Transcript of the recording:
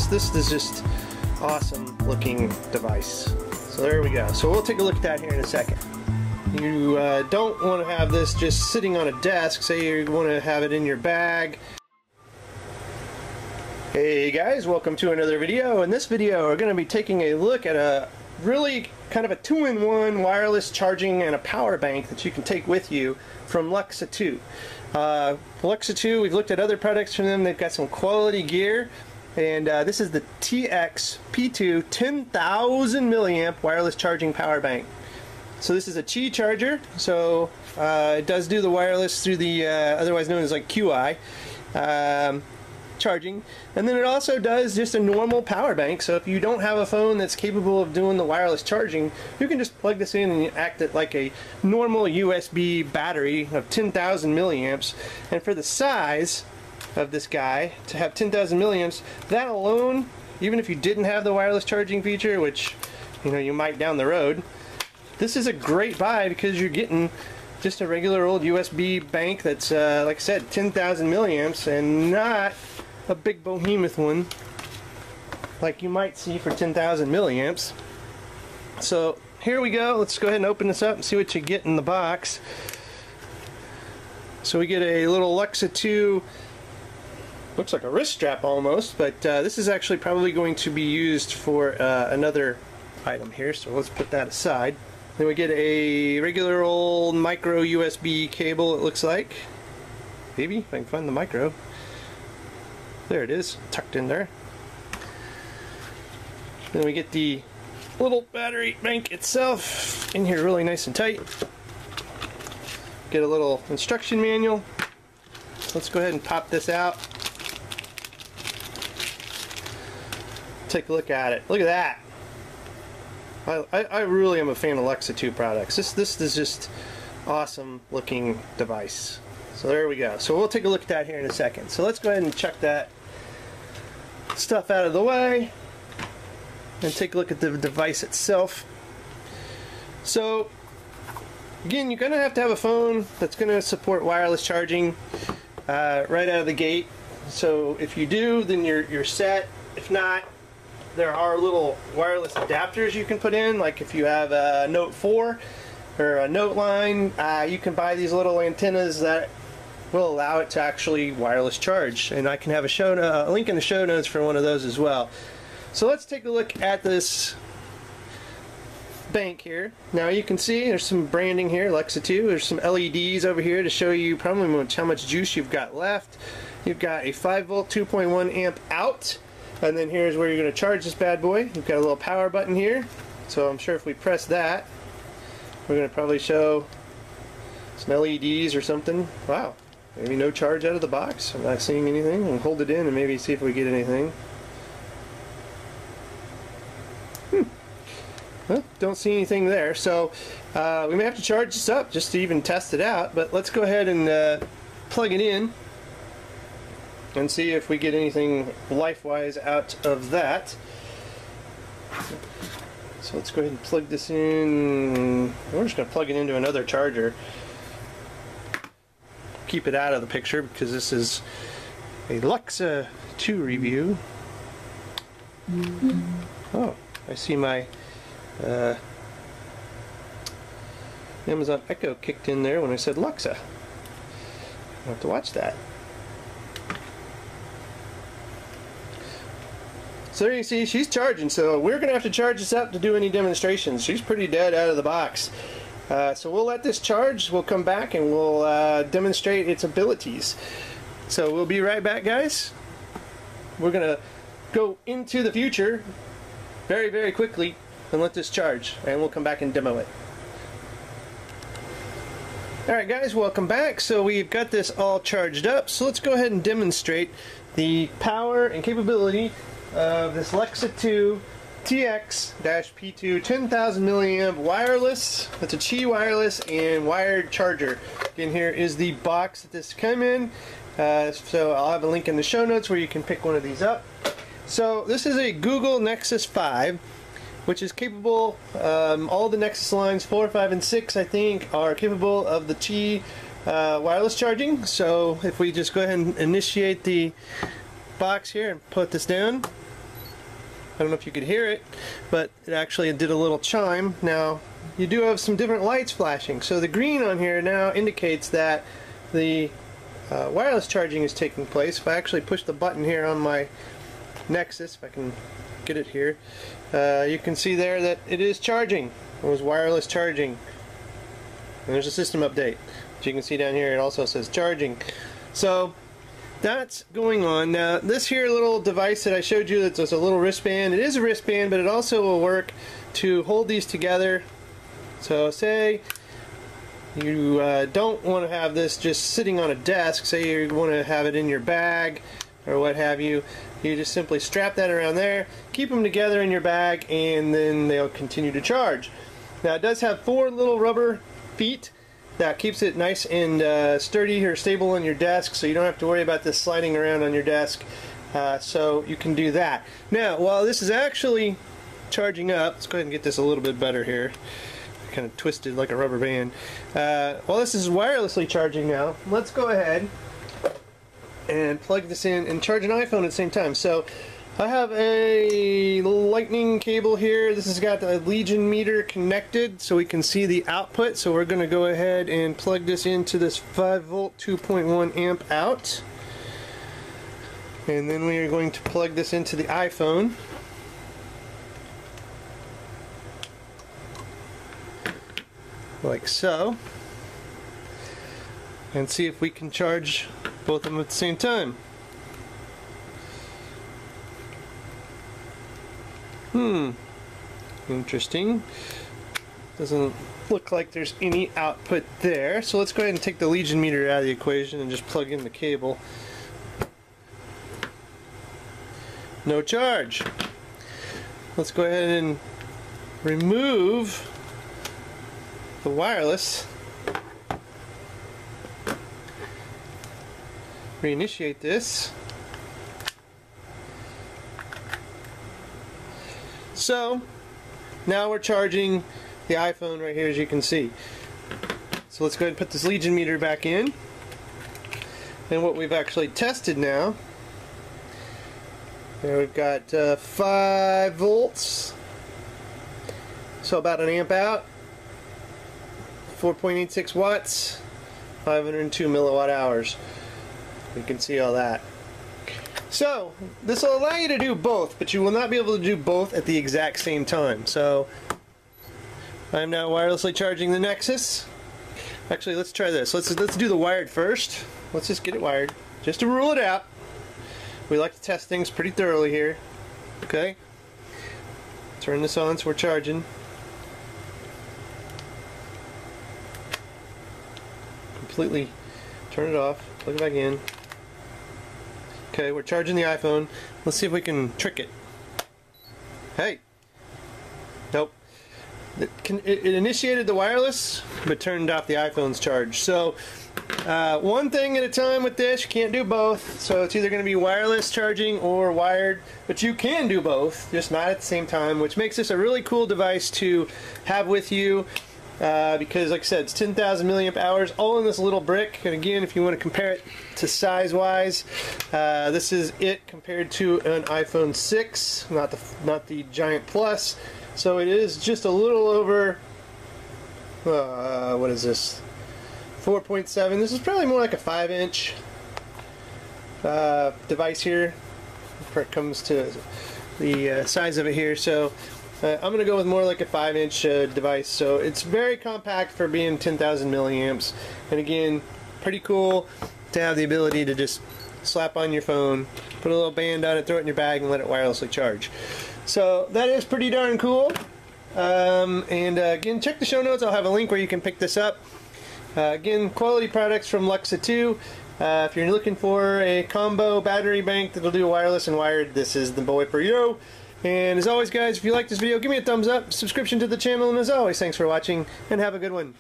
This is just awesome looking device. So there we go. So we'll take a look at that here in a second. You don't want to have this just sitting on a desk. Say you want to have it in your bag. Hey guys, welcome to another video. In this video we're going to be taking a look at a really kind of a two-in-one wireless charging and a power bank that you can take with you from Luxa2. Luxa2, we've looked at other products from them. They've got some quality gear, and this is the TX-P2 10,000 milliamp wireless charging power bank. So this is a Qi charger, so it does do the wireless through the otherwise known as like QI charging, and then it also does just a normal power bank. So if you don't have a phone that's capable of doing the wireless charging, you can just plug this in and act it like a normal USB battery of 10,000 milliamps. And for the size of this guy to have 10,000 milliamps, that alone, even if you didn't have the wireless charging feature, which you might down the road, this is a great buy because you're getting just a regular old USB bank that's like I said, 10,000 milliamps, and not a big behemoth one like you might see for 10,000 milliamps. So here we go. Let's go ahead and open this up and see what you get in the box. So we get a little Luxa2, looks like a wrist strap almost, but this is actually probably going to be used for another item here, so let's put that aside. Then we get a regular old micro USB cable, it looks like. Maybe if I can find the micro. There it is, tucked in there. Then we get the little battery bank itself in here really nice and tight. Get a little instruction manual. Let's go ahead and pop this out. Take a look at it. Look at that. I really am a fan of Luxa2 products. This is just awesome looking device. So there we go. So we'll take a look at that here in a second. So let's go ahead and chuck that stuff out of the way and take a look at the device itself. So again, you're gonna have to have a phone that's gonna support wireless charging right out of the gate. So if you do, then you're set. If not, there are little wireless adapters you can put in, like if you have a Note 4 or a Note line, you can buy these little antennas that will allow it to actually wireless charge, and I can have a link in the show notes for one of those as well. So let's take a look at this bank here. Now you can see there's some branding here, Luxa2. There's some LEDs over here to show you probably how much juice you've got left. You've got a 5-volt 2.1 amp out, and then here's where you're going to charge this bad boy. You've got a little power button here, so I'm sure if we press that, we're going to probably show some LEDs or something. Wow. Maybe no charge out of the box. I'm not seeing anything. We'll hold it in and maybe see if we get anything. Well, don't see anything there. So we may have to charge this up just to even test it out. But let's go ahead and plug it in and see if we get anything life-wise out of that. So let's go ahead and plug this in. We're just going to plug it into another charger. Keep it out of the picture because this is a Luxa2 review. Oh, I see my Amazon Echo kicked in there when I said Luxa. I'll have to watch that. So there you see she's charging, so we're gonna have to charge this up to do any demonstrations. She's pretty dead out of the box. So we'll let this charge, we'll come back and we'll demonstrate its abilities. So we'll be right back, guys. We're going to go into the future very, very quickly and let this charge, and we'll come back and demo it. Alright guys, welcome back. So we've got this all charged up, so let's go ahead and demonstrate the power and capability of this Luxa2 TX-P2 10,000 milliamp wireless. It's a Qi wireless and wired charger. Again, here is the box that this came in. So I'll have a link in the show notes where you can pick one of these up. So this is a Google Nexus 5, which is capable, all the Nexus lines 4, 5, and 6 I think are capable of the Qi wireless charging. So if we just go ahead and initiate the box here and put this down. I don't know if you could hear it, but it actually did a little chime. Now, you do have some different lights flashing. So the green on here now indicates that the wireless charging is taking place. If I actually push the button here on my Nexus, if I can get it here, you can see there that it is charging. It was wireless charging. And there's a system update. As you can see down here, it also says charging. So that's going on. Now, this here little device that I showed you, that's a little wristband, it is a wristband, but it also will work to hold these together. So say you don't want to have this just sitting on a desk, say you want to have it in your bag or what have you, you just simply strap that around there, keep them together in your bag, and then they'll continue to charge. Now, it does have 4 little rubber feet that keeps it nice and sturdy or stable on your desk, so you don't have to worry about this sliding around on your desk. So you can do that. Now, while this is actually charging up, let's go ahead and get this a little bit better here. Kind of twisted like a rubber band. While this is wirelessly charging now, let's go ahead and plug this in and charge an iPhone at the same time. So I have a lightning cable here. This has got the Legion meter connected so we can see the output. So we're going to go ahead and plug this into this 5 volt 2.1 amp out. And then we are going to plug this into the iPhone. Like so. And see if we can charge both of them at the same time. Interesting. Doesn't look like there's any output there. So let's go ahead and take the Legion meter out of the equation and just plug in the cable. No charge. Let's go ahead and remove the wireless. Reinitiate this. So now we're charging the iPhone right here, as you can see. So let's go ahead and put this Legion meter back in. And what we've actually tested now, there we've got 5 volts, so about an amp out, 4.86 watts, 502 milliwatt hours. You can see all that. So this will allow you to do both, but you will not be able to do both at the exact same time. So I'm now wirelessly charging the Nexus. Actually, let's try this. Let's do the wired first. Let's just get it wired, just to rule it out. We like to test things pretty thoroughly here. Okay. Turn this on so we're charging. Completely turn it off. Plug it back in. Okay, we're charging the iPhone. Let's see if we can trick it. Hey! Nope. It initiated the wireless, but turned off the iPhone's charge. So, one thing at a time with this. You can't do both. So it's either going to be wireless charging or wired. But you can do both, just not at the same time, which makes this a really cool device to have with you. Because, like I said, it's 10,000 milliamp hours, all in this little brick. And again, if you want to compare it to size-wise, this is it compared to an iPhone 6, not the Giant Plus. So it is just a little over. What is this? 4.7. This is probably more like a 5-inch device here. Where it comes to the size of it here. So. I'm going to go with more like a 5-inch device, so it's very compact for being 10,000 milliamps, and again, pretty cool to have the ability to just slap on your phone, put a little band on it, throw it in your bag, and let it wirelessly charge. So that is pretty darn cool. Again, check the show notes. I'll have a link where you can pick this up. Again, quality products from Luxa2. If you're looking for a combo battery bank that'll do wireless and wired, this is the boy for you. And as always, guys, if you like this video, give me a thumbs up, subscription to the channel, and as always, thanks for watching, and have a good one.